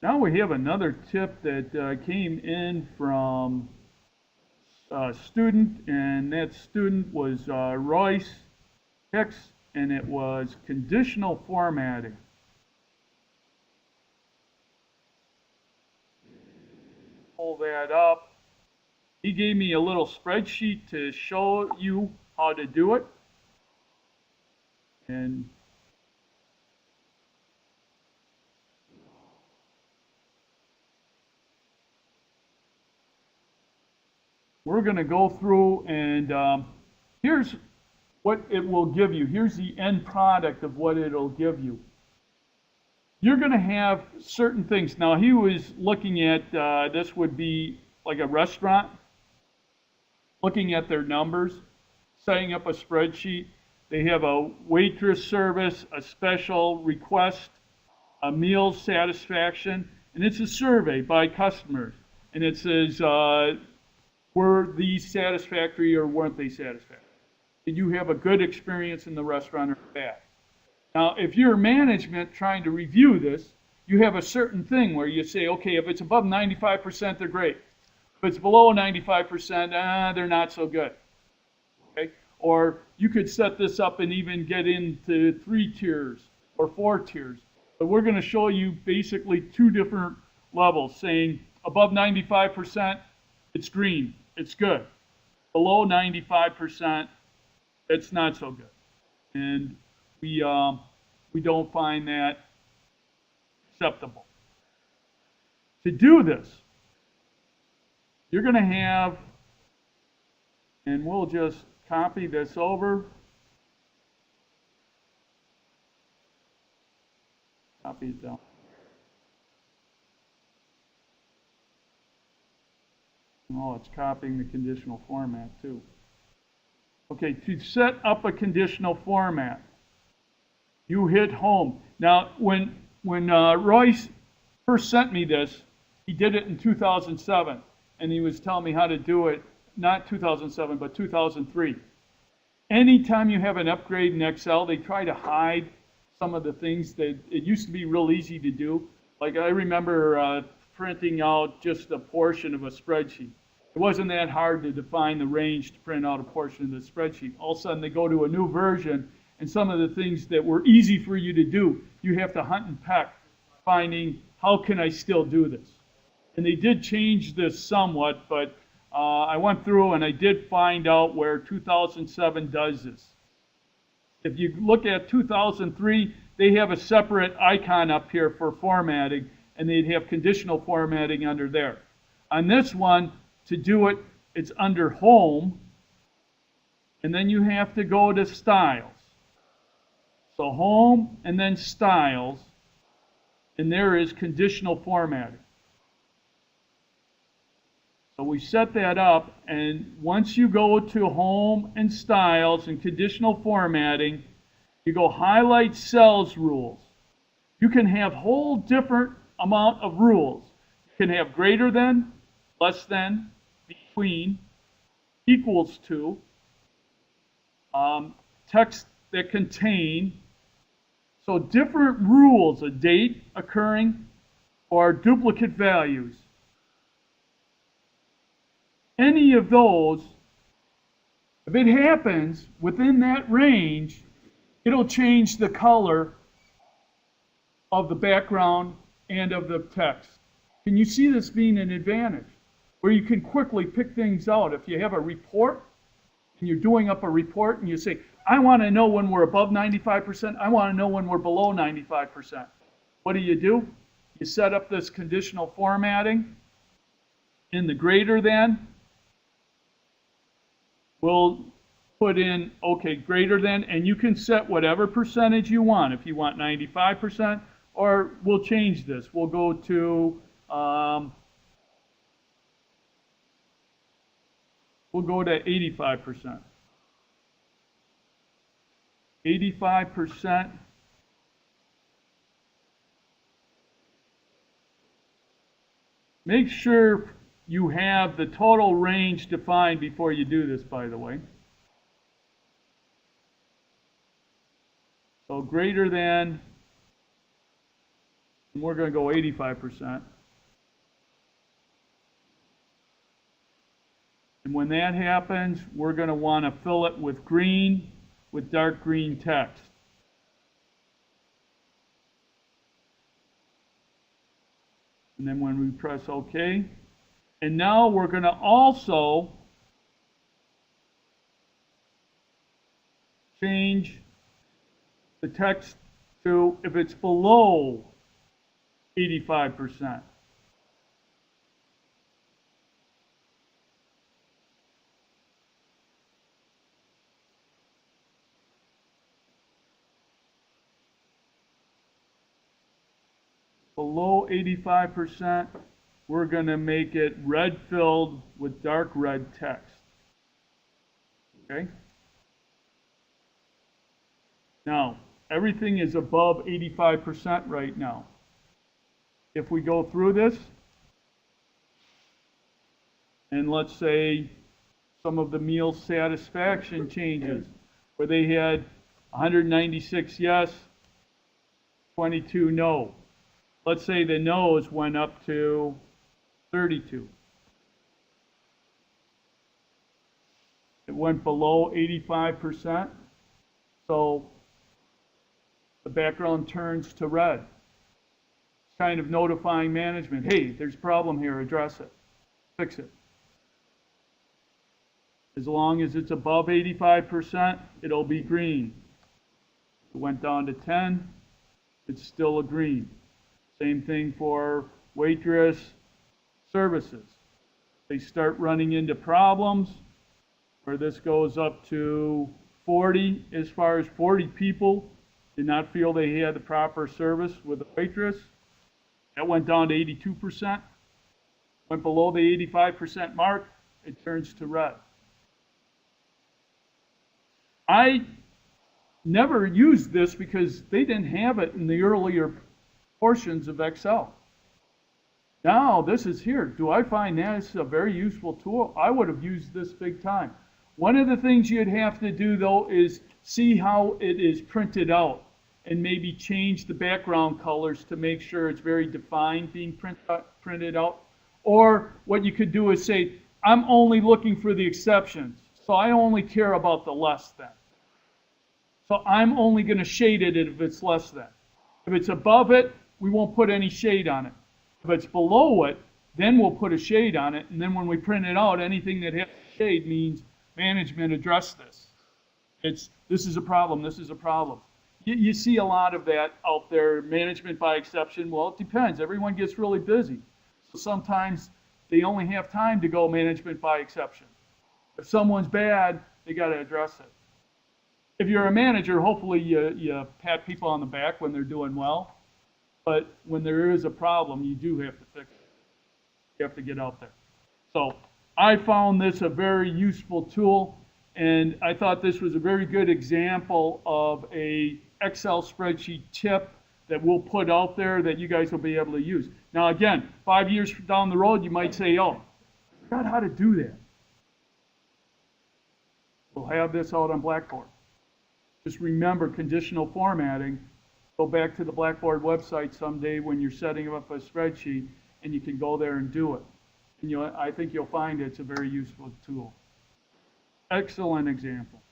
Now we have another tip that came in from a student, and that student was Royce Hicks, and it was conditional formatting. Pull that up. He gave me a little spreadsheet to show you how to do it. And we're going to go through, and here's what it will give you. Here's the end product of what it'll give you. You're going to have certain things. Now, he was looking at, this would be like a restaurant, looking at their numbers, setting up a spreadsheet. They have a waitress service, a special request, a meal satisfaction, and it's a survey by customers. And it says, were these satisfactory or weren't they satisfactory? Did you have a good experience in the restaurant or bad? Now, if you're management trying to review this, you have a certain thing where you say, okay, if it's above 95%, they're great. If it's below 95%, they're not so good. Okay? Or you could set this up and even get into 3 tiers or 4 tiers. But we're going to show you basically 2 different levels, saying above 95%, it's green, it's good. Below 95%, it's not so good. And we don't find that acceptable. To do this, you're going to have, and we'll just copy this over. Copy it down. Oh, it's copying the conditional format too. Okay, to set up a conditional format, you hit home. Now, when Royce first sent me this, he did it in 2007, and he was telling me how to do it, not 2007, but 2003. Anytime you have an upgrade in Excel, they try to hide some of the things that it used to be real easy to do. Like I remember printing out just a portion of a spreadsheet. It wasn't that hard to define the range to print out a portion of the spreadsheet. All of a sudden they go to a new version, and some of the things that were easy for you to do, you have to hunt and peck, finding how can I still do this. And they did change this somewhat, but I went through and I did find out where 2007 does this. If you look at 2003, they have a separate icon up here for formatting, and they'd have conditional formatting under there. On this one, to do it, it's under Home, and then you have to go to Styles. So Home and then Styles, and there is conditional formatting. So we set that up, and once you go to Home and Styles and conditional formatting, you go Highlight Cells Rules. You can have whole different amount of rules. You can have greater than, less than, between, equals to, text that contain. So different rules, a date occurring, or duplicate values. Any of those, if it happens within that range, it'll change the color of the background and of the text. Can you see this being an advantage? Where you can quickly pick things out. If you have a report, and you're doing up a report, and you say, I want to know when we're above 95%, I want to know when we're below 95%. What do? You set up this conditional formatting. In the greater than, we'll put in, okay, greater than, and you can set whatever percentage you want. If you want 95%, or we'll change this. We'll go to, we'll go to 85%. 85%. Make sure you have the total range defined before you do this, by the way. So greater than And we're going to go 85%. And when that happens, we're going to want to fill it with green, with dark green text. And then when we press OK, and now we're going to also change the text to if it's below 85%. Below 85%, we're going to make it red filled with dark red text. Okay? Now, everything is above 85% right now. If we go through this, and let's say some of the meal satisfaction changes, where they had 196 yes, 22 no. Let's say the no's went up to 32. It went below 85%, so the background turns to red. It's kind of notifying management, hey, there's a problem here, address it, fix it. As long as it's above 85%, it'll be green. If it went down to 10, it's still a green. Same thing for waitress services. They start running into problems where this goes up to 40, as far as 40 people did not feel they had the proper service with the waitress. That went down to 82%. Went below the 85% mark, it turns to red. I never used this because they didn't have it in the earlier portions of Excel. Now this is here. Do I find that a very useful tool? I would have used this big time. One of the things you'd have to do though is see how it is printed out and maybe change the background colors to make sure it's very defined being printed out. Or what you could do is say, I'm only looking for the exceptions. So I only care about the less than. So I'm only going to shade it if it's less than. If it's above it, we won't put any shade on it. If it's below it, then we'll put a shade on it. And then when we print it out, anything that has shade means management addressed this. This is a problem, this is a problem. You see a lot of that out there, management by exception. Well, it depends. Everyone gets really busy. So sometimes they only have time to go management by exception. If someone's bad, they got to address it. If you're a manager, hopefully you pat people on the back when they're doing well. But when there is a problem, you do have to fix it. You have to get out there. So I found this a very useful tool, and I thought this was a very good example of a Excel spreadsheet tip that we'll put out there that you guys will be able to use. Now again, 5 years down the road, you might say, oh, I forgot how to do that. We'll have this out on Blackboard. Just remember conditional formatting. Go back to the Blackboard website someday when you're setting up a spreadsheet, and you can go there and do it. And I think you'll find it's a very useful tool. Excellent example.